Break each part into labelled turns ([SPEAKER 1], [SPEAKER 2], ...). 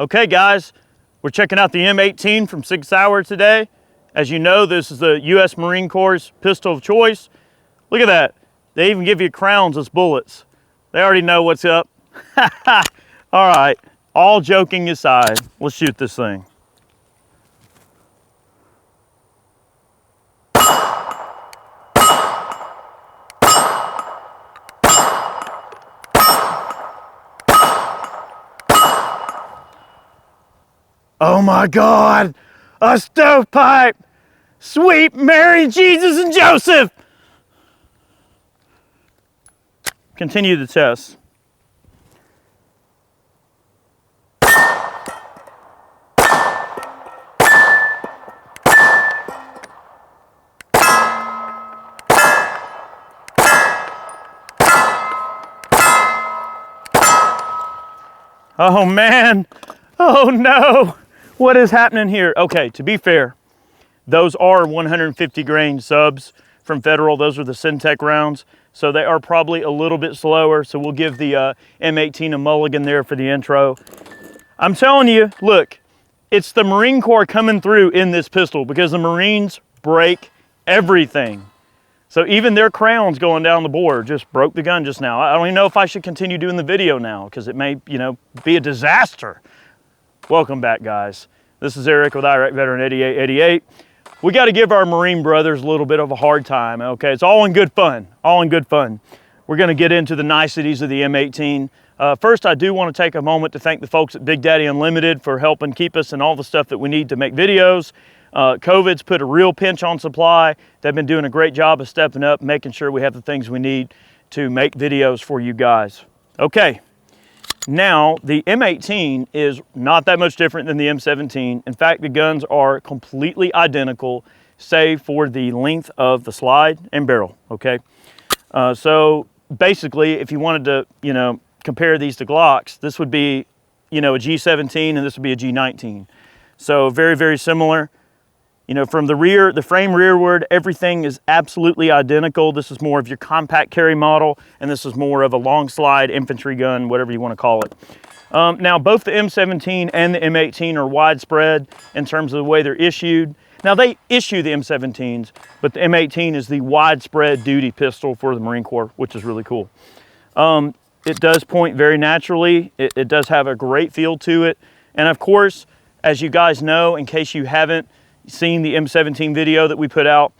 [SPEAKER 1] Okay guys, we're checking out the M18 from Sig Sauer today. As you know, this is the U.S. Marine Corps' pistol of choice. Look at that. They even give you crowns as bullets. They already know what's up. All right, all joking aside, let's shoot this thing. Oh my God, a stovepipe! Sweet Mary, Jesus, and Joseph! Continue the test. Oh man, oh no. What is happening here? Okay, to be fair, those are 150 grain subs from Federal. Those are the Syntech rounds. So they are probably a little bit slower. So we'll give the M18 a mulligan there for the intro. I'm telling you, look, it's the Marine Corps coming through in this pistol because the Marines break everything. So even their crowns going down the board just broke the gun just now. I don't even know if I should continue doing the video now because it may, be a disaster. Welcome back, guys. This is Eric with Iraq Veteran 8888. We got to give our Marine brothers a little bit of a hard time, okay? It's all in good fun, all in good fun. We're going to get into the niceties of the M18. First, I do want to take a moment to thank the folks at Big Daddy Unlimited for helping keep us in all the stuff that we need to make videos. COVID's put a real pinch on supply. They've been doing a great job of stepping up, making sure we have the things we need to make videos for you guys. Okay. Now, the M18 is not that much different than the M17. In fact, the guns are completely identical, save for the length of the slide and barrel, okay? So basically, if you wanted to, compare these to Glocks, this would be, a G17 and this would be a G19. So very, very similar. From the rear, the frame rearward, everything is absolutely identical. This is more of your compact carry model, and this is more of a long slide infantry gun, whatever you want to call it. Now, both the M17 and the M18 are widespread in terms of the way they're issued. Now, they issue the M17s, but the M18 is the widespread duty pistol for the Marine Corps, which is really cool. It does point very naturally. It does have a great feel to it. And of course, as you guys know, in case you haven't seen the M17 video that we put out,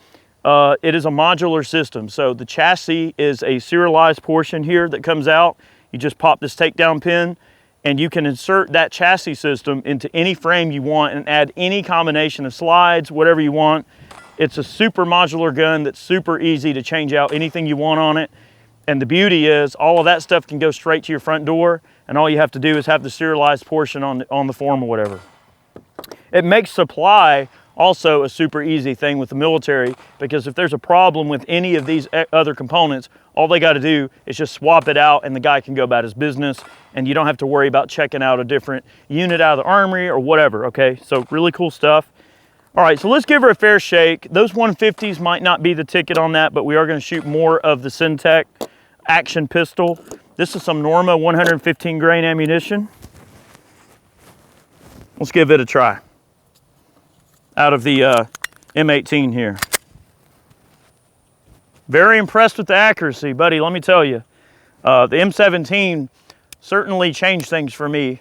[SPEAKER 1] it is a modular system. So the chassis is a serialized portion here that comes out. You just pop this takedown pin and you can insert that chassis system into any frame you want and add any combination of slides, whatever you want. It's a super modular gun that's super easy to change out anything you want on it. And the beauty is all of that stuff can go straight to your front door, and all you have to do is have the serialized portion on the form or whatever. It makes supply also a super easy thing with the military, because if there's a problem with any of these other components, all they got to do is just swap it out and the guy can go about his business, and you don't have to worry about checking out a different unit out of the armory or whatever, okay? So really cool stuff. All right, so let's give her a fair shake. Those 150s might not be the ticket on that, but we are going to shoot more of the Syntech action pistol. This is some Norma 115 grain ammunition. Let's give it a try. Out of the M18 here. Very impressed with the accuracy, buddy, let me tell you. The M17 certainly changed things for me.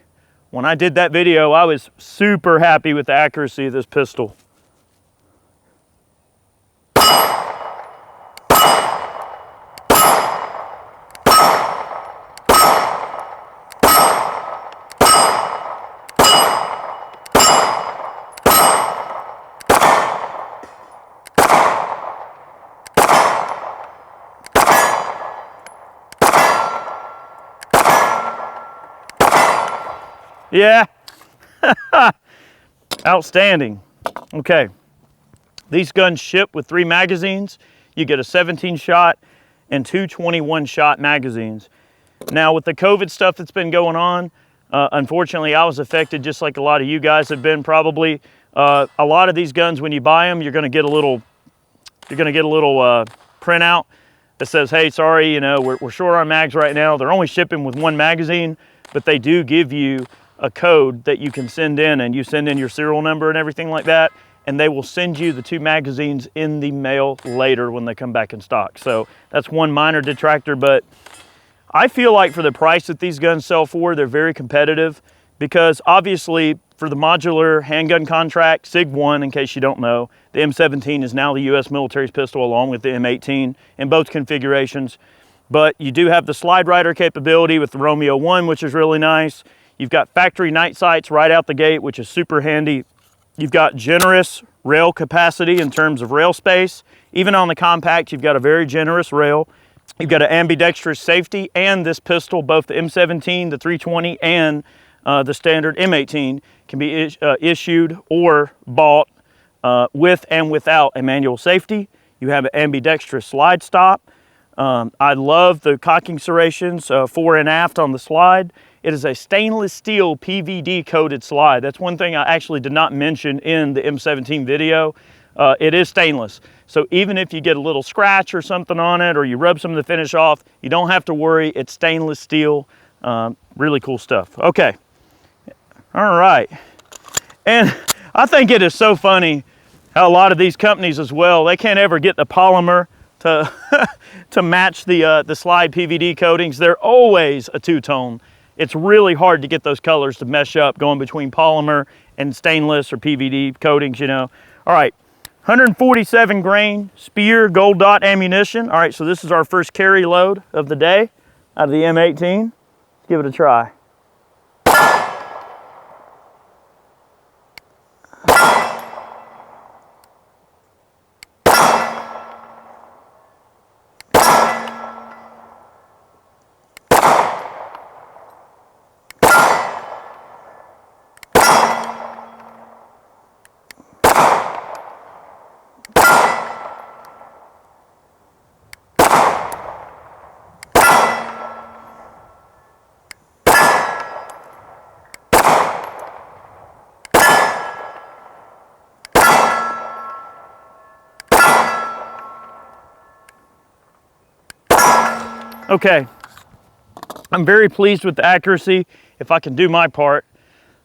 [SPEAKER 1] When I did that video, I was super happy with the accuracy of this pistol. Yeah, outstanding. Okay, these guns ship with 3 magazines. You get a 17 shot and 2 21 shot magazines. Now with the COVID stuff that's been going on, unfortunately I was affected just like a lot of you guys have been probably. A lot of these guns, when you buy them, you're gonna get a little printout that says, hey, sorry, we're short on mags right now. They're only shipping with 1 magazine, but they do give you a code that you can send in, and you send in your serial number and everything like that, and they will send you the 2 magazines in the mail later when they come back in stock. So that's one minor detractor, but I feel like for the price that these guns sell for, they're very competitive, because obviously for the modular handgun contract, Sig M18, in case you don't know, the M17 is now the US military's pistol along with the M18 in both configurations. But you do have the slide rider capability with the Romeo 1, which is really nice. You've got factory night sights right out the gate, which is super handy. You've got generous rail capacity in terms of rail space. Even on the compact, you've got a very generous rail. You've got an ambidextrous safety, and this pistol, both the M17, the 320, and the standard M18 can be issued or bought with and without a manual safety. You have an ambidextrous slide stop. I love the cocking serrations fore and aft on the slide. It is a stainless steel PVD coated slide. That's one thing I actually did not mention in the M17 video. It is stainless. So even if you get a little scratch or something on it, or you rub some of the finish off, you don't have to worry. It's stainless steel. Really cool stuff. Okay. All right. And I think it is so funny how a lot of these companies as well, they can't ever get the polymer to, to match the slide PVD coatings. They're always a two-tone. It's really hard to get those colors to mesh up going between polymer and stainless or PVD coatings, you know. All right, 147 grain Spear gold dot ammunition. All right, so this is our first carry load of the day out of the M18. Let's give it a try. Okay, I'm very pleased with the accuracy if I can do my part.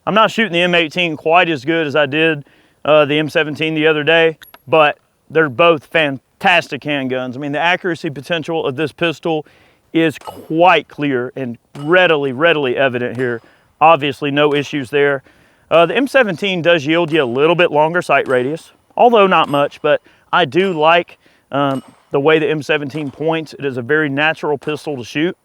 [SPEAKER 1] I'm not shooting the M18 quite as good as I did the M17 the other day, but they're both fantastic handguns. I mean, the accuracy potential of this pistol is quite clear and readily evident here. Obviously, no issues there. The M17 does yield you a little bit longer sight radius, although not much, but I do like the way the M17 points. It is a very natural pistol to shoot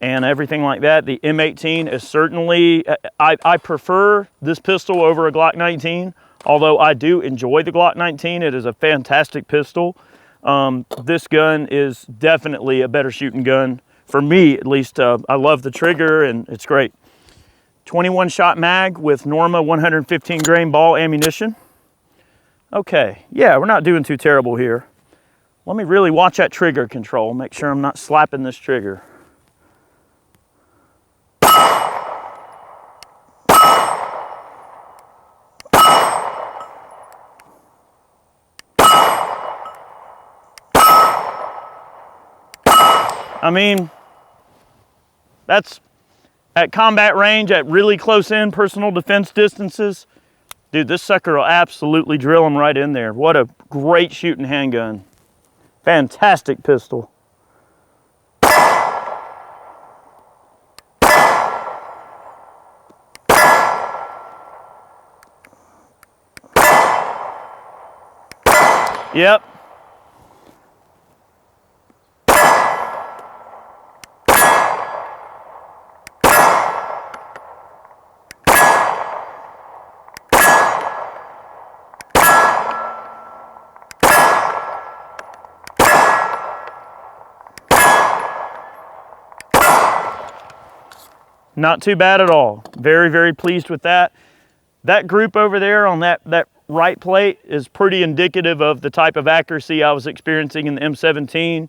[SPEAKER 1] and everything like that. The M18 is certainly, I prefer this pistol over a Glock 19, although I do enjoy the Glock 19. It is a fantastic pistol. This gun is definitely a better shooting gun, for me at least. I love the trigger and it's great. 21 shot mag with Norma 115 grain ball ammunition. Okay, yeah, we're not doing too terrible here. Let me really watch that trigger control, make sure I'm not slapping this trigger. I mean, that's at combat range, at really close in personal defense distances. Dude, this sucker will absolutely drill them right in there. What a great shooting handgun. Fantastic pistol. Yep. Not too bad at all. Very pleased with that. That group over there on that right plate is pretty indicative of the type of accuracy I was experiencing in the M17.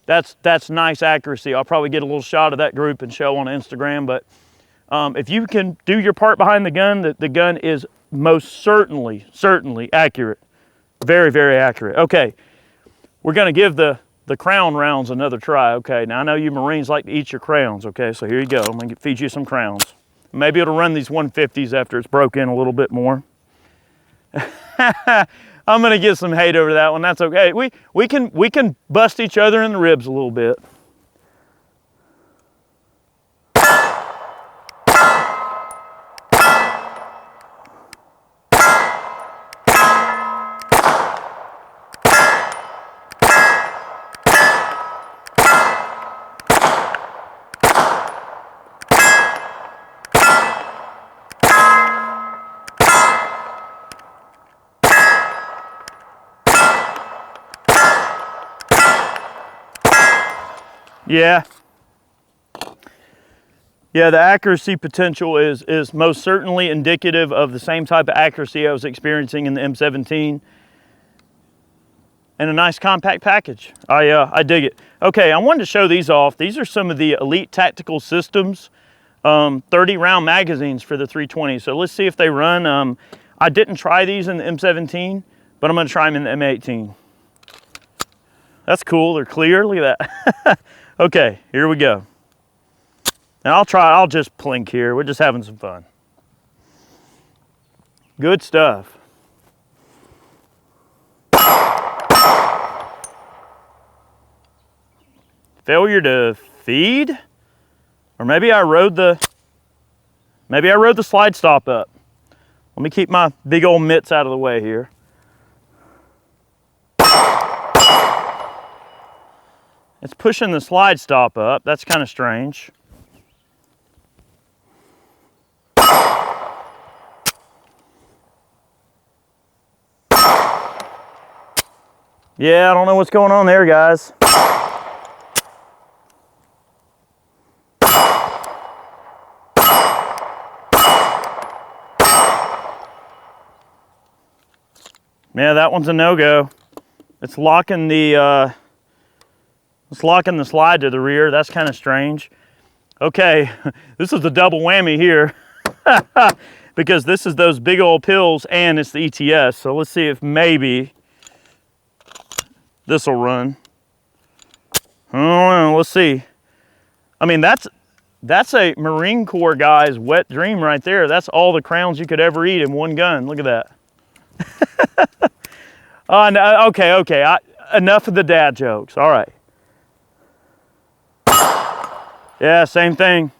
[SPEAKER 1] That's nice accuracy. I'll probably get a little shot of that group and show on Instagram, but if you can do your part behind the gun, the gun is most certainly accurate. Very accurate. Okay, we're gonna give the crown rounds another try. Okay, now I know you Marines like to eat your crowns. Okay, so here you go. I'm gonna feed you some crowns. Maybe it'll run these 150s after it's broke in a little bit more. I'm gonna get some hate over that one. That's okay. We can bust each other in the ribs a little bit. Yeah. Yeah, the accuracy potential is most certainly indicative of the same type of accuracy I was experiencing in the M17. And a nice compact package. I dig it. Okay, I wanted to show these off. These are some of the Elite Tactical Systems 30 round magazines for the 320. So let's see if they run. I didn't try these in the M17, but I'm gonna try them in the M18. That's cool, they're clear, look at that. Okay, here we go. Now I'll just plink here. We're just having some fun. Good stuff. Failure to feed? Or maybe I rode the slide stop up. Let me keep my big old mitts out of the way here. It's pushing the slide stop up. That's kind of strange. Yeah, I don't know what's going on there, guys. Yeah, that one's a no-go. It's locking the slide to the rear. That's kind of strange. Okay, this is a double whammy here because this is those big old pills and it's the ETS. So let's see if maybe this will run. Oh, let's see. I mean, that's a Marine Corps guy's wet dream right there. That's all the crowns you could ever eat in one gun. Look at that. Oh, no, okay. Enough of the dad jokes. All right. Yeah, same thing.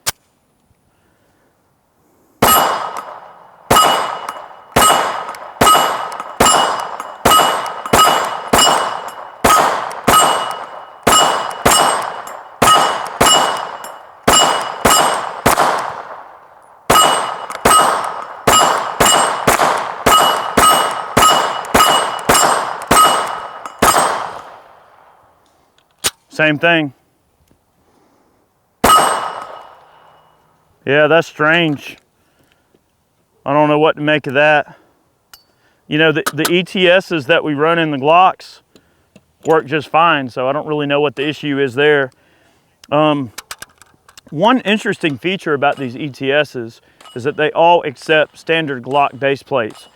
[SPEAKER 1] Same thing. Yeah, that's strange. I don't know what to make of that. You know, the ETSs that we run in the Glocks work just fine, so I don't really know what the issue is there. One interesting feature about these ETSs is that they all accept standard Glock base plates.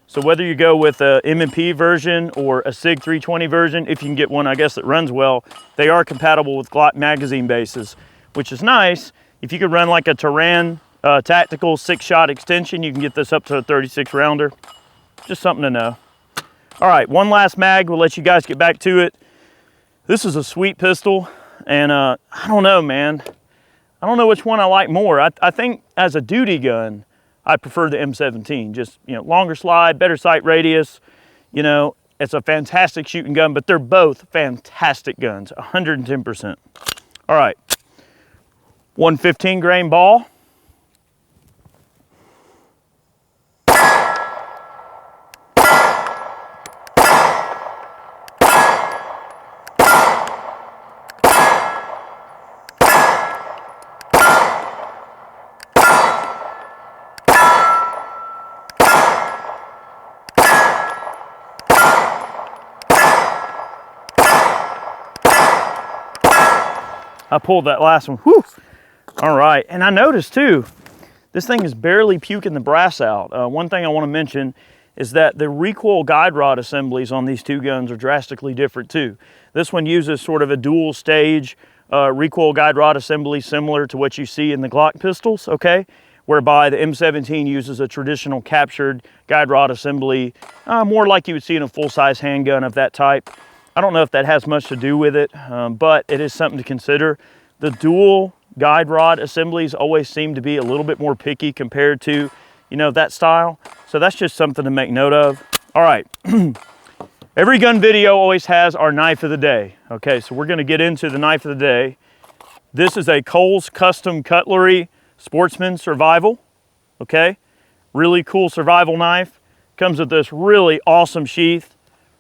[SPEAKER 1] So whether you go with a M&P version or a Sig 320 version, if you can get one, I guess, that runs well, they are compatible with Glock magazine bases, which is nice. If you could run like a Taran tactical 6-shot extension, you can get this up to a 36 rounder. Just something to know. All right, one last mag. We'll let you guys get back to it. This is a sweet pistol, and I don't know, man. I don't know which one I like more. I think as a duty gun, I prefer the M17. Just, you know, longer slide, better sight radius. You know, it's a fantastic shooting gun, but they're both fantastic guns, 110%. All right, 115 grain ball. I pulled that last one. Whew. All right, and I noticed too, this thing is barely puking the brass out. One thing I want to mention is that the recoil guide rod assemblies on these two guns are drastically different too. This one uses sort of a dual stage recoil guide rod assembly similar to what you see in the Glock pistols, okay? whereby the M17 uses a traditional captured guide rod assembly, more like you would see in a full-size handgun of that type. I don't know if that has much to do with it, but it is something to consider. The dual guide rod assemblies always seem to be a little bit more picky compared to, you know, that style. So that's just something to make note of. All right. Every gun video always has our knife of the day. Okay, so we're gonna get into the knife of the day. This is a Kohl's Custom Cutlery Sportsman Survival, okay? Really cool survival knife. Comes with this really awesome sheath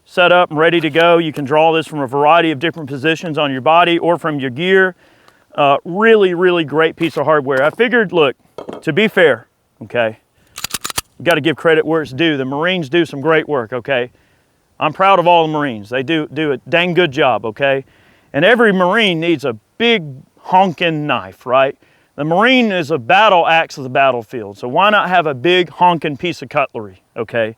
[SPEAKER 1] set up and ready to go. You can draw this from a variety of different positions on your body or from your gear. Really, really great piece of hardware. I figured, look, to be fair, okay, we've got to give credit where it's due. The Marines do some great work, okay? I'm proud of all the Marines. They do a dang good job, okay? And every Marine needs a big honking knife, right? The Marine is a battle axe of the battlefield, so why not have a big honking piece of cutlery, okay?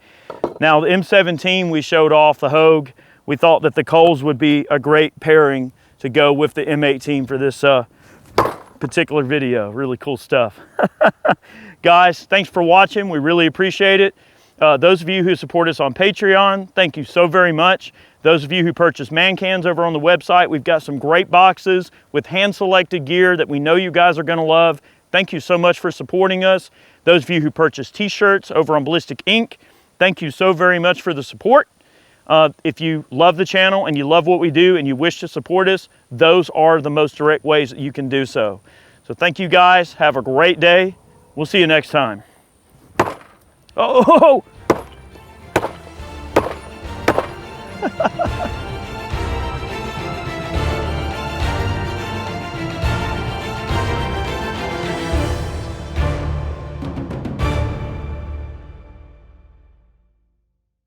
[SPEAKER 1] Now the M17, we showed off the Hogue. We thought that the Kohl's would be a great pairing to go with the M18 for this particular video. Really cool stuff. Guys, thanks for watching. We really appreciate it. Those of you who support us on Patreon, thank you so very much. Those of you who purchase man cans over on the website, we've got some great boxes with hand-selected gear that we know you guys are going to love. Thank you so much for supporting us. Those of you who purchase t-shirts over on Ballistic Ink, thank you so very much for the support. If you love the channel and you love what we do and you wish to support us, those are the most direct ways that you can do so. So thank you guys. Have a great day. We'll see you next time. Oh!